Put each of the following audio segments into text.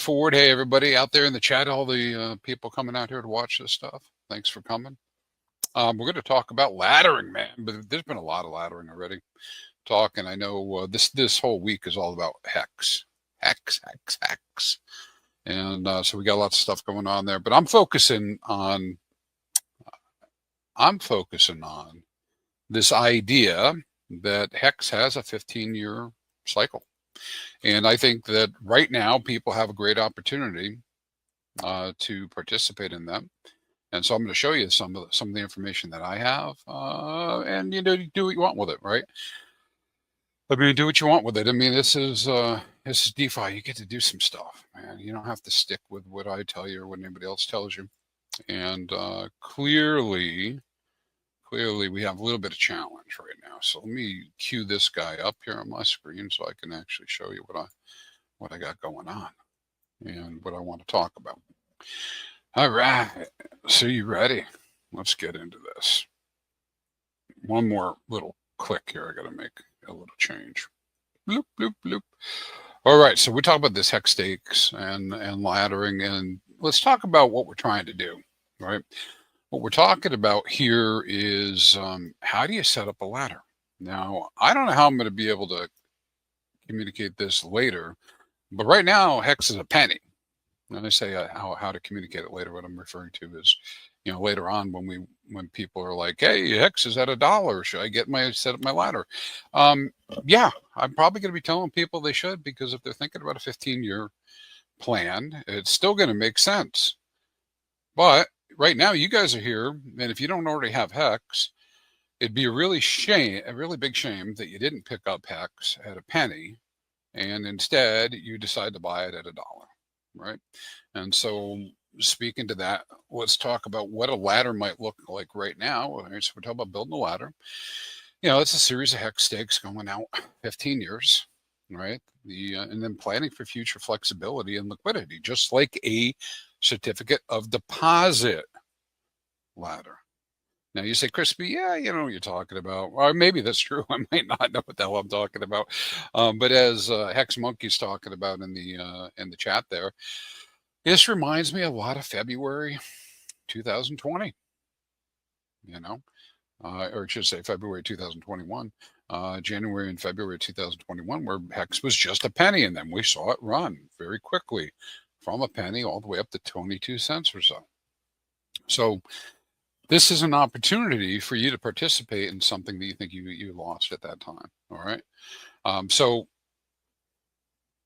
Forward. Hey, everybody out there in the chat, all the people coming out here to watch this stuff. Thanks for coming. We're going to talk about laddering, man, but there's been a lot of laddering already. Talking, I know this whole week is all about HEX. And so we got lots of stuff going on there, but I'm focusing on this idea that HEX has a 15-year cycle. And I think that right now people have a great opportunity to participate in them. And so I'm going to show you some of the information that I have, and you do what you want with it, right? I mean, do what you want with it. I mean, this is DeFi. You get to do some stuff, man. You don't have to stick with what I tell you or what anybody else tells you. And clearly we have a little bit of challenge right now. So let me cue this guy up here on my screen so I can actually show you what I got going on and what I want to talk about. All right, so you ready? Let's get into this. One more little click here. I got to make a little change. Bloop, bloop, bloop. All right, so we talk about this HEX stakes and laddering, and let's talk about what we're trying to do, right? What we're talking about here is how do you set up a ladder? Now, I don't know how I'm going to be able to communicate this later, but right now HEX is a penny. When I say how to communicate it later, what I'm referring to is, you know, later on when people are like, hey, HEX is at $1, should I set up my ladder? Yeah, I'm probably going to be telling people they should, because if they're thinking about a 15-year plan, it's still going to make sense. But right now, you guys are here, and if you don't already have HEX, it'd be a really big shame that you didn't pick up HEX at a penny, and instead you decide to buy it at $1, right? And so, speaking to that, let's talk about what a ladder might look like right now. All right, so we're talking about building a ladder. You know, it's a series of HEX stakes going out 15 years, right? And then planning for future flexibility and liquidity, just like a certificate of deposit ladder. Now you say, Crispy, yeah, you know what you're talking about. Or maybe that's true. I might not know what the hell I'm talking about. But as Hex Monkey's talking about in the chat there, this reminds me a lot of February 2020. You know, or I should say February 2021, January and February 2021, where HEX was just a penny, and then we saw it run very quickly from a penny all the way up to 22 cents or so. So this is an opportunity for you to participate in something that you think you lost at that time. All right. So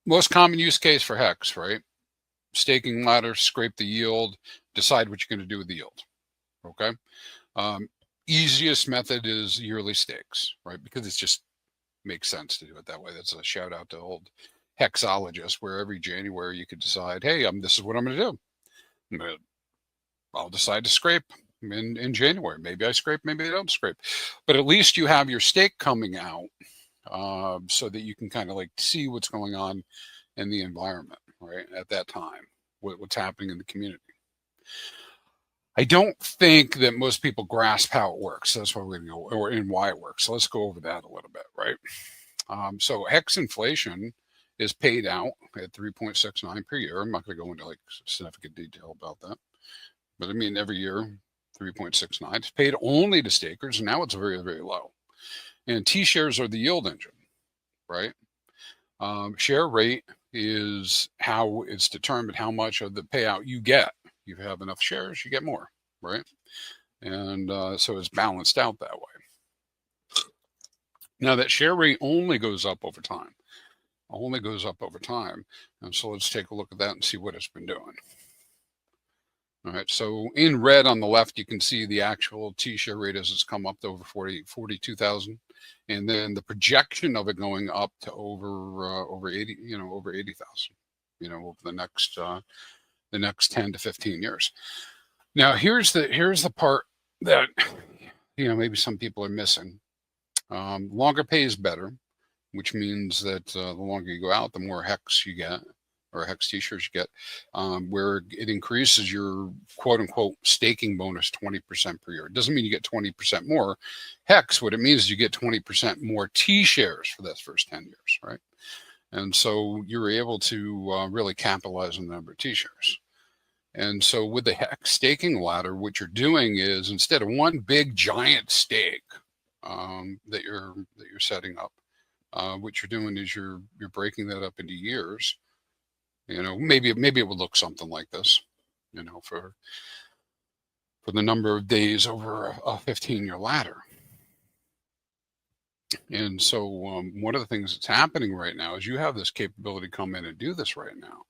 most common use case for HEX, right? Staking ladder, scrape the yield, decide what you're going to do with the yield. Okay. Easiest method is yearly stakes, right? Because it just makes sense to do it that way. That's a shout out to old hexologists, where every January you could decide, hey, this is what I'm going to do. I'll decide to scrape in January. Maybe I scrape, maybe I don't scrape. But at least you have your stake coming out so that you can kind of like see what's going on in the environment, right? At that time, what's happening in the community. I don't think that most people grasp how it works. That's why we're going to go, or in why it works. So let's go over that a little bit, right? So HEX inflation is paid out at 3.69 per year. I'm not going to go into like significant detail about that, but I mean every year 3.69. It's paid only to stakers, and now it's very, very low. And T-shares are the yield engine, right? Share rate is how it's determined how much of the payout you get. You have enough shares, you get more, right? And so it's balanced out that way. Now that share rate only goes up over time. And so let's take a look at that and see what it's been doing. All right, so in red on the left, you can see the actual T-share rate as it's come up to over 42,000, and then the projection of it going up to over 80, over 80,000, over the next 10 to 15 years. Now, here's the part that maybe some people are missing. Longer pay is better, which means that the longer you go out, the more HEX you get, or HEX T-shirts you get, where it increases your quote-unquote staking bonus 20% per year. It doesn't mean you get 20% more HEX. What it means is you get 20% more T-shares for that first 10 years, right? And so you're able to really capitalize on the number of t-shares. And so with the HEX staking ladder, what you're doing is, instead of one big giant stake that you're setting up, what you're doing is you're breaking that up into years. Maybe it would look something like this, for the number of days over a 15-year ladder. And so one of the things that's happening right now is you have this capability come in and do this right now.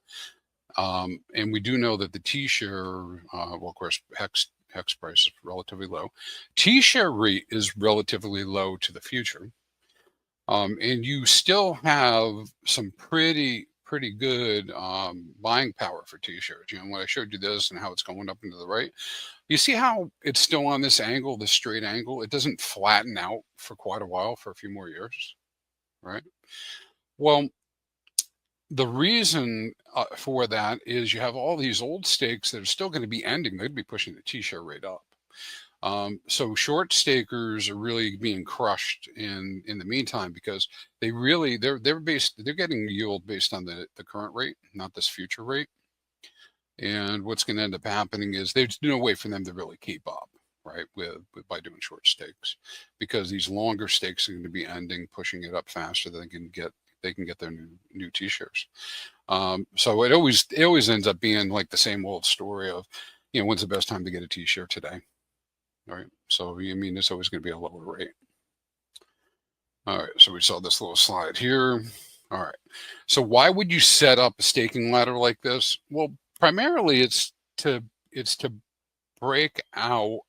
And we do know that the T-share, well, of course, HEX price is relatively low. T-share rate is relatively low to the future. And you still have some pretty good buying power for T-shares. When I showed you this and how it's going up into the right, you see how it's still on this angle, this straight angle. It doesn't flatten out for quite a while, for a few more years, right? Well, the reason for that is you have all these old stakes that are still going to be ending. They'd be pushing the T-share rate up. So short stakers are really being crushed in the meantime, because they're getting yield based on the current rate, not this future rate. And what's going to end up happening is there's no way for them to really keep up, right, by doing short stakes, because these longer stakes are going to be ending, pushing it up faster than they can get their new T-shares. So it always ends up being like the same old story of, when's the best time to get a T-share today? All right. So, it's always going to be a lower rate. All right. So we saw this little slide here. All right. So why would you set up a staking ladder like this? Well, primarily it's to break out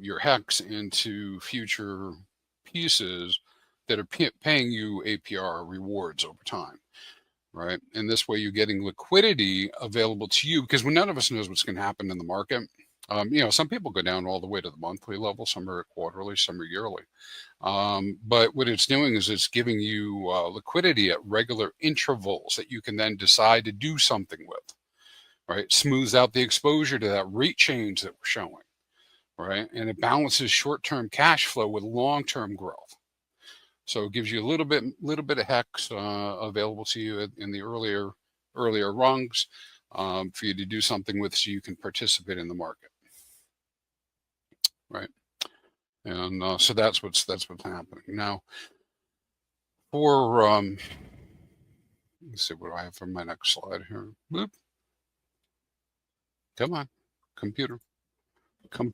your HEX into future pieces that are paying you APR rewards over time, right? And this way you're getting liquidity available to you, because when none of us knows what's going to happen in the market. Some people go down all the way to the monthly level, some are quarterly, some are yearly. But what it's doing is it's giving you liquidity at regular intervals that you can then decide to do something with, right? Smooths out the exposure to that rate change that we're showing, right? And it balances short-term cash flow with long-term growth. So it gives you a little bit of HEX available to you in the earlier rungs for you to do something with, so you can participate in the market. Right. And so that's what's happening now. For let's see, what do I have for my next slide here? Boop. Come on, computer. All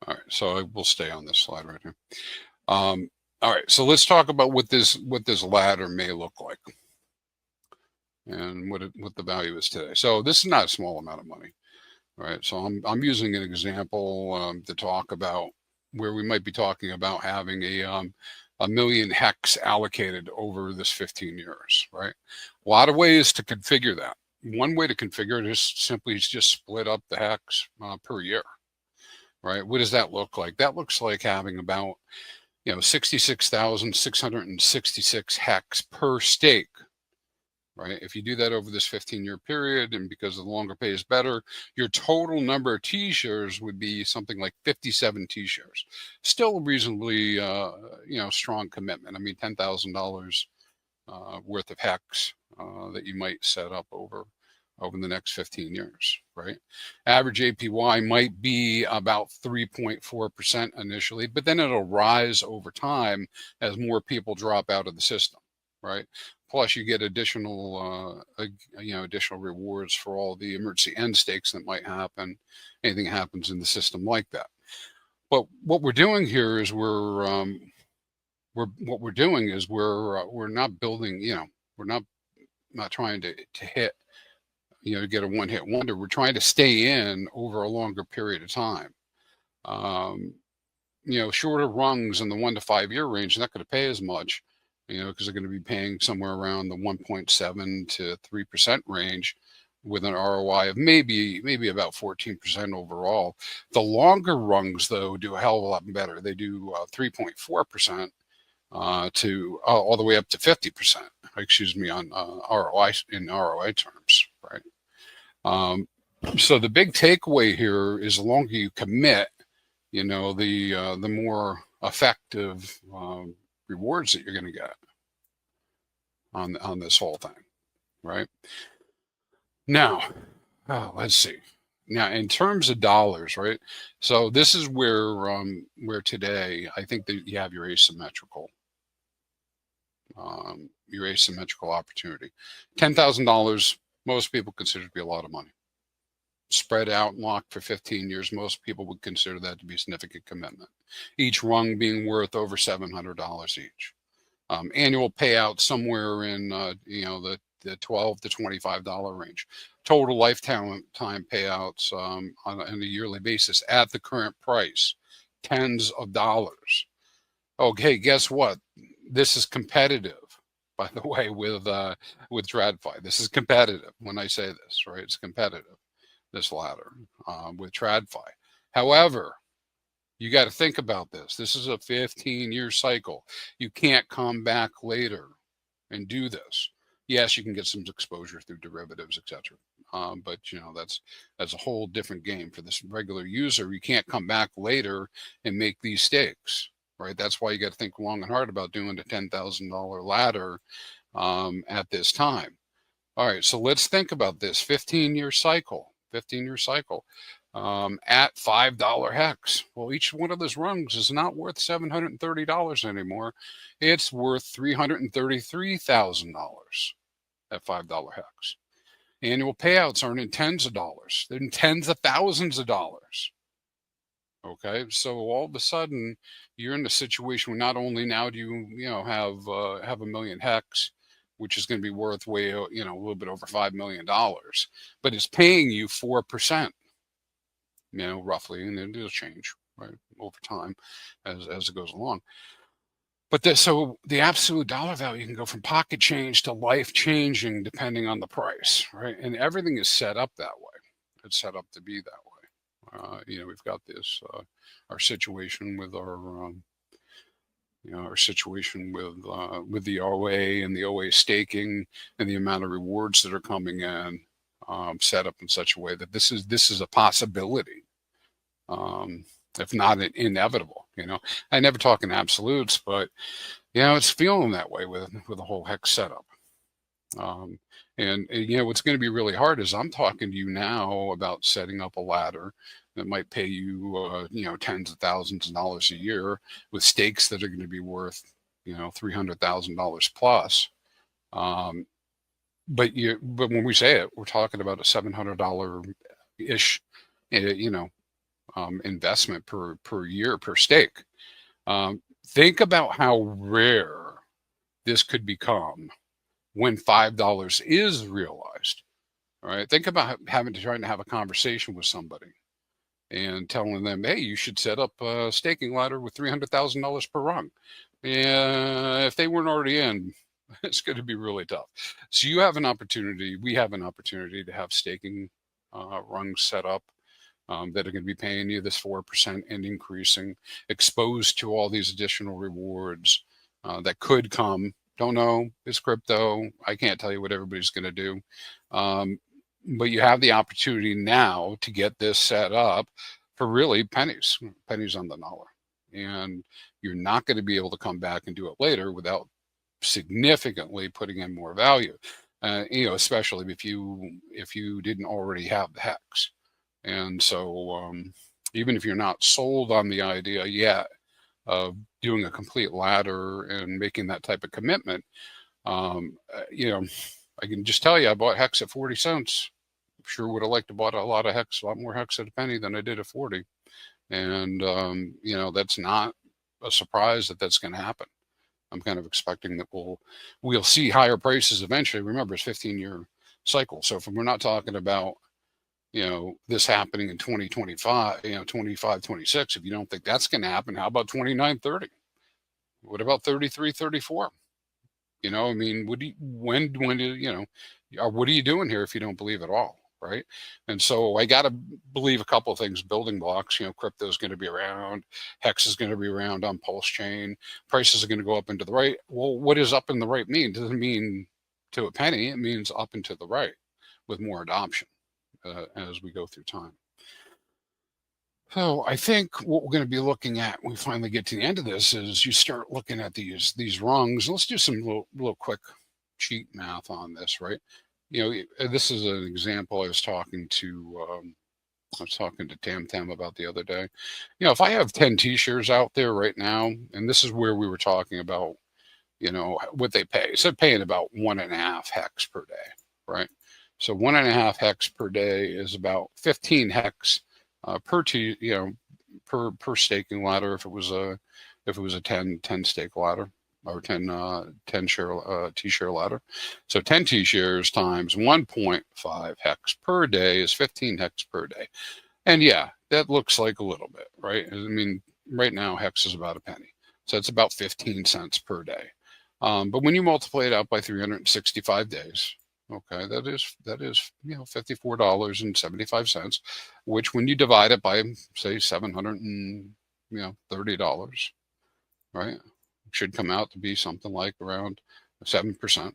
right, so will stay on this slide right here. All right, so let's talk about what this ladder may look like, and what the value is today. So this is not a small amount of money. Right, so I'm using an example to talk about where we might be talking about having a million HEX allocated over this 15 years, right? A lot of ways to configure that. One way to configure it is simply just split up the HEX per year, right? What does that look like? That looks like having about 66,666 HEX per stake. Right? If you do that over this 15-year period, and because the longer pay is better, your total number of T-shares would be something like 57 T-shares. Still a reasonably, strong commitment. I mean, $10,000 worth of HEX that you might set up over the next 15 years, right? Average APY might be about 3.4% initially, but then it'll rise over time as more people drop out of the system, right? Plus, you get additional rewards for all the emergency end stakes that might happen. Anything happens in the system like that. But what we're doing here is we're not building. We're not trying to hit, to get a one-hit wonder. We're trying to stay in over a longer period of time. Shorter rungs in the 1 to 5 year range, not going to pay as much. Because they're going to be paying somewhere around the 1.7 to 3% range, with an ROI of maybe about 14% overall. The longer rungs, though, do a hell of a lot better. They do 3.4% to all the way up to 50%. Excuse me, on ROI terms, right? So the big takeaway here is the longer you commit, the more effective rewards that you're going to get, on this whole thing, right? Now, let's see. Now, in terms of dollars, right? So this is where today I think that you have your asymmetrical opportunity. $10,000, most people consider to be a lot of money. Spread out and locked for 15 years, most people would consider that to be a significant commitment. Each rung being worth over $700 each. Annual payout somewhere in the $12 to $25 range. Total lifetime payouts on a yearly basis at the current price, tens of dollars. Okay, guess what? This is competitive, by the way, with TradFi. This is competitive when I say this, right? It's competitive, this ladder with TradFi. However, you got to think about this. This is a 15-year cycle. You can't come back later and do this. Yes, you can get some exposure through derivatives, etc. But that's a whole different game for this regular user. You can't come back later and make these stakes, right? That's why you got to think long and hard about doing the $10,000 ladder at this time. All right, so let's think about this 15-year cycle. 15-year cycle. At $5 hex. Well, each one of those rungs is not worth $730 anymore. It's worth $333,000 at $5 hex. Annual payouts aren't in tens of dollars. They're in tens of thousands of dollars. Okay, so all of a sudden you're in a situation where not only now do you have a million hex, which is going to be worth a little bit over $5 million, but it's paying you 4%. Roughly, and it'll change, right, over time as it goes along. But so the absolute dollar value can go from pocket change to life changing depending on the price, right? And everything is set up that way. It's set up to be that way. We've got this our situation with our situation with the OA and the OA staking and the amount of rewards that are coming in. Set up in such a way that this is a possibility, if not inevitable. I never talk in absolutes, but it's feeling that way with the whole hex setup. And what's going to be really hard is I'm talking to you now about setting up a ladder that might pay you tens of thousands of dollars a year with stakes that are going to be worth $300,000 plus. But when we say it, we're talking about a $700 ish, investment per year per stake. Think about how rare this could become when $5 is realized. All right, think about trying to have a conversation with somebody and telling them, hey, you should set up a staking ladder with $300,000 per rung. If they weren't already in, it's going to be really tough. So we have an opportunity to have staking rungs set up that are going to be paying you this 4% and increasing, exposed to all these additional rewards that could come. Don't know. It's crypto. I can't tell you what everybody's going to do. But you have the opportunity now to get this set up for really pennies on the dollar. And you're not going to be able to come back and do it later without significantly putting in more value, especially if you didn't already have the hex. And so even if you're not sold on the idea yet of doing a complete ladder and making that type of commitment, I can just tell you I bought hex at 40 cents. Sure would have liked to bought a lot more hex at a penny than I did at 40. And that's not a surprise that that's going to happen. I'm kind of expecting that we'll see higher prices eventually. Remember, it's 15-year cycle. So if we're not talking about, this happening in 2025, 25, 26, if you don't think that's going to happen, how about 29, 30? What about 33, 34? I mean, what are you doing here if you don't believe at all? Right. And so I got to believe a couple of things, building blocks. Crypto is going to be around. Hex is going to be around on PulseChain. Prices are going to go up and to the right. Well, what does up and the right mean? It doesn't mean to a penny. It means up and to the right with more adoption as we go through time. So I think what we're going to be looking at when we finally get to the end of this is you start looking at these rungs. Let's do some little quick cheat math on this, right? This is an example I was talking to Tam Tam about the other day. If I have 10 T-shares out there right now, and this is where we were talking about, what they pay. So paying about 1.5 hex per day, right? So 1.5 hex per day is about 15 hex per per staking ladder if it was a 10 stake ladder or 10 share T-share ladder. So 10 T-shares times 1.5 hex per day is 15 hex per day. And yeah, that looks like a little bit, right? I mean, right now hex is about a penny. So it's about 15 cents per day. But when you multiply it out by 365 days, okay, that is $54.75, which when you divide it by say $730, right, should come out to be something like around 7%,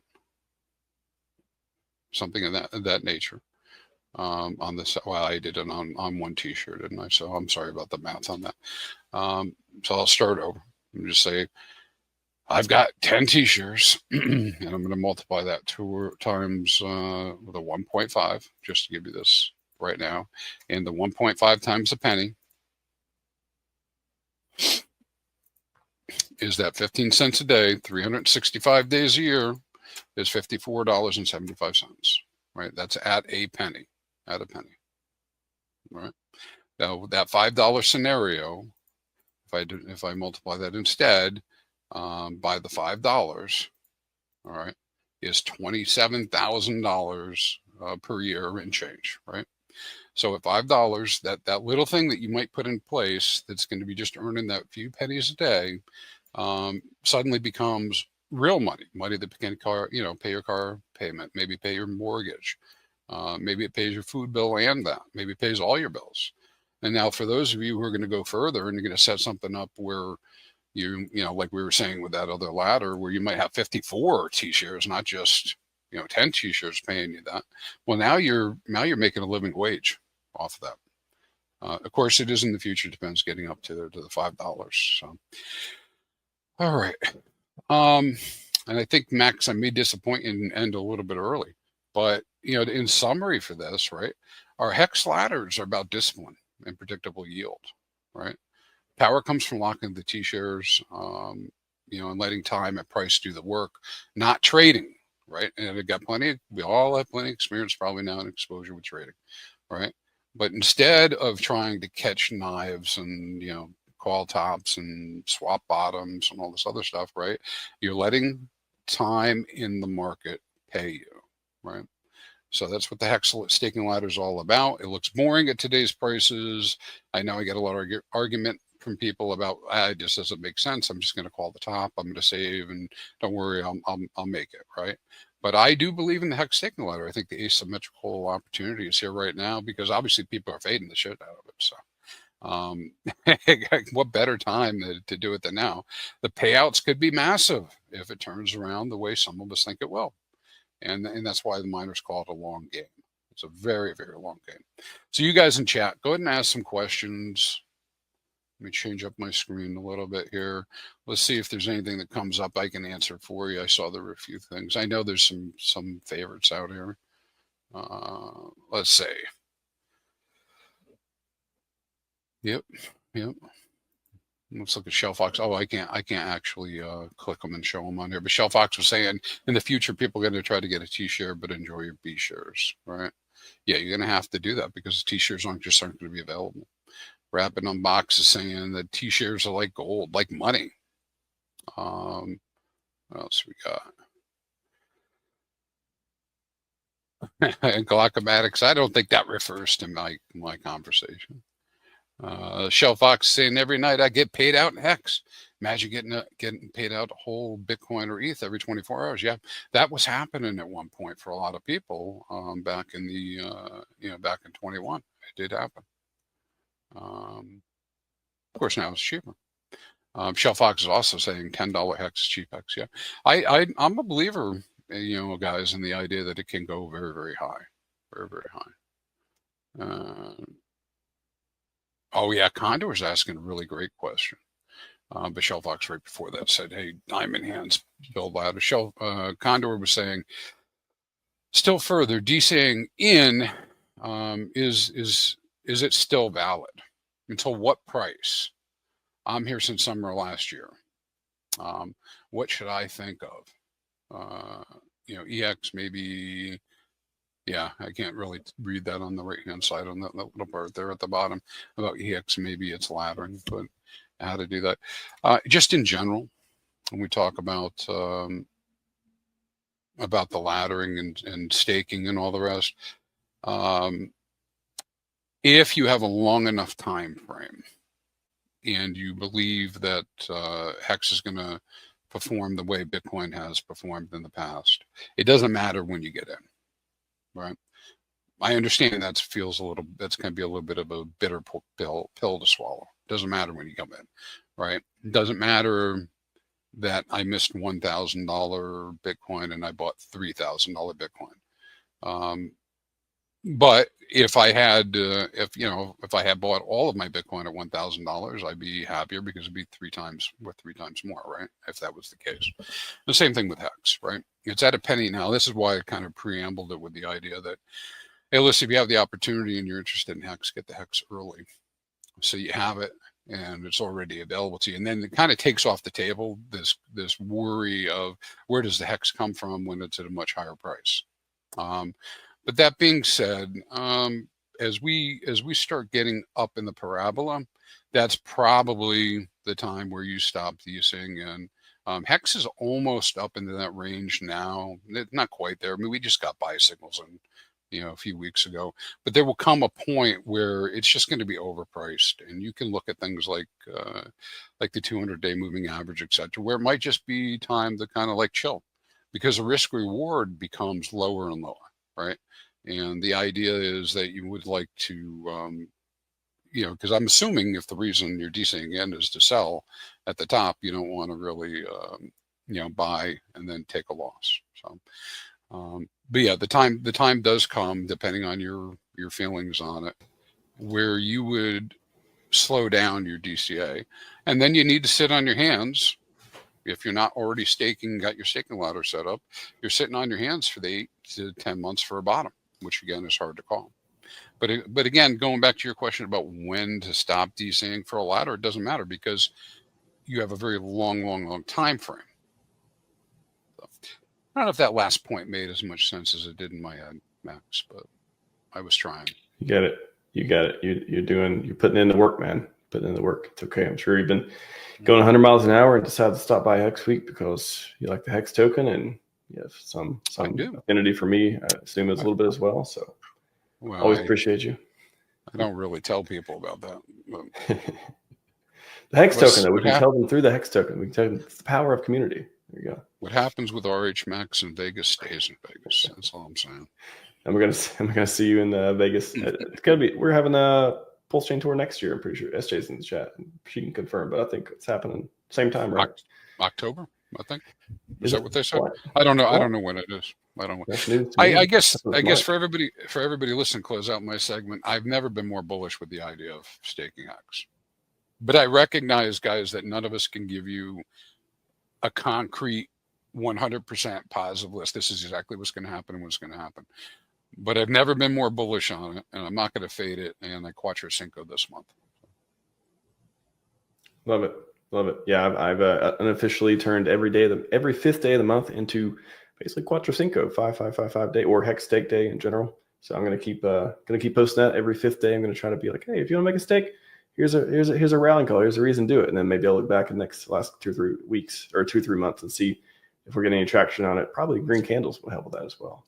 something of that nature. On this, well, I did it on one T-shirt, didn't I? So I'm sorry about the math on that. So I'll start over and just say I've got 10 T-shirts, and I'm going to multiply that 2 times with a 1.5, just to give you this right now. And the 1.5 times a penny is that 15 cents a day, 365 days a year is $54.75, right? That's at a penny, right? Now that $5 scenario, if I multiply that instead by the $5, all right, is $27,000 per year in change, right? So at $5, that little thing that you might put in place that's going to be just earning that few pennies a day suddenly becomes real money that can pay your car payment, maybe pay your mortgage, maybe it pays your food bill and that, maybe it pays all your bills. And now for those of you who are going to go further and you're going to set something up where like we were saying with that other ladder, where you might have 54 T-shares, not just 10 T-shares paying you that. Well, now you're making a living wage off of that. Of course, it is in the future. Depends getting up to the $5. So, all right. And I think Max, I may disappoint and end a little bit early, but in summary for this, right? Our hex ladders are about discipline and predictable yield, right? Power comes from locking the T-shares, and letting time and price do the work, not trading, right? And we all have plenty of experience probably now in exposure with trading, right? But instead of trying to catch knives and, call tops and swap bottoms and all this other stuff, right? You're letting time in the market pay you, right? So that's what the hex staking ladder is all about. It looks boring at today's prices. I know I get a lot of argument from people about it just doesn't make sense. I'm just going to call the top. I'm going to save, and don't worry, I'll make it, right? But I do believe in the hex staking ladder. I think the asymmetrical opportunity is here right now because obviously people are fading the shit out of it. So what better time to do it than now? The payouts could be massive if it turns around the way some of us think it will. And that's why the miners call it a long game. It's a very, very long game. So you guys in chat, go ahead and ask some questions. Let me change up my screen a little bit here. Let's see if there's anything that comes up I can answer for you. I saw there were a few things. I know there's some favorites out here. Let's see. Yep. Let's look at Shellfox. Oh, I can't actually click them and show them on here. But Shellfox was saying in the future, people are going to try to get a T-share, but enjoy your B shares, right? Yeah, you're going to have to do that because T-shares aren't going to be available. Rapid Unbox is saying that T-shares are like gold, like money. What else we got? And Galacomatics, I don't think that refers to my conversation. Shellfox saying every night I get paid out in hex. Imagine getting paid out a whole Bitcoin or ETH every 24 hours. Yeah, that was happening at one point for a lot of people back in the back in 21. It did happen. Of course, now it's cheaper. Shellfox is also saying $10 hex is cheap hex. Yeah, I'm a believer, guys, in the idea that it can go very, very high, very, very high. Oh yeah, Condor is asking a really great question. But Shellfox right before that said, hey, diamond hands build ladder. Condor was saying, still further, DCing in, is it still valid? Until what price? I'm here since summer last year. What should I think of? EX maybe, yeah, I can't really read that on the right-hand side on that little part there at the bottom about EX, maybe it's laddering, but how to do that. Just in general, when we talk about the laddering and staking and all the rest, if you have a long enough time frame and you believe that HEX is going to perform the way Bitcoin has performed in the past, it doesn't matter when you get in, right? I understand that's going to be a little bit of a bitter pill to swallow. Doesn't matter when you come in, right? It doesn't matter that I missed $1,000 Bitcoin and I bought $3,000 Bitcoin. But if I had, if I had bought all of my Bitcoin at $1,000, I'd be happier because it'd be three times more, right? If that was the case. The same thing with HEX, right? It's at a penny now. This is why I kind of preambled it with the idea that, hey, listen, if you have the opportunity and you're interested in HEX, get the HEX early, so you have it and it's already available to you. And then it kind of takes off the table this worry of where does the HEX come from when it's at a much higher price. But that being said, as we start getting up in the parabola, that's probably the time where you stop using. And HEX is almost up into that range now. Not quite there. I mean, we just got buy signals and a few weeks ago, but there will come a point where it's just going to be overpriced, and you can look at things like the 200-day moving average, etc., where it might just be time to kind of like chill, because the risk reward becomes lower and lower, right? And the idea is that you would like to, because I'm assuming if the reason you're DCing in is to sell at the top, you don't want to really, buy and then take a loss. So. But yeah, the time does come, depending on your feelings on it, where you would slow down your DCA, and then you need to sit on your hands. If you're not already got your staking ladder set up, you're sitting on your hands for the 8 to 10 months for a bottom, which again is hard to call. But again, going back to your question about when to stop DCing for a ladder, it doesn't matter because you have a very long time frame. I don't know if that last point made as much sense as it did in my head, Max, but I was trying. You get it. You're putting in the work, man. Putting in the work. It's okay. I'm sure you've been going 100 miles an hour and decided to stop by HEX week because you like the HEX token and you have some affinity for me. I assume it's a little bit as well. So always appreciate you. I don't really tell people about that. The HEX token, though, we can tell them through the HEX token. We can tell them it's the power of community. There you go. What happens with RHMax in Vegas stays in Vegas. That's all I'm saying. And we're gonna see you in Vegas. It's gonna be. We're having a PulseChain tour next year. I'm pretty sure SJ's in the chat. She can confirm, but I think it's happening same time, right? October, I think. Is that what they said? I don't know. I don't know when it is. I don't know. I guess for everybody listening, close out my segment. I've never been more bullish with the idea of staking HEX, but I recognize, guys, that none of us can give you a concrete 100% positive list. This is exactly what's going to happen and what's going to happen. But I've never been more bullish on it, and I'm not going to fade it. And I Quattro Cinco this month. Love it. Yeah, I've unofficially turned every fifth day of the month into basically Quattro Cinco, 5 day, or HEX stake day in general. So I'm going to keep posting that every fifth day. I'm going to try to be like, hey, if you want to make a stake, here's a rallying call. Here's a reason to do it. And then maybe I'll look back in the last 2-3 weeks or 2-3 months and see if we're getting any traction on it. Probably green candles will help with that as well.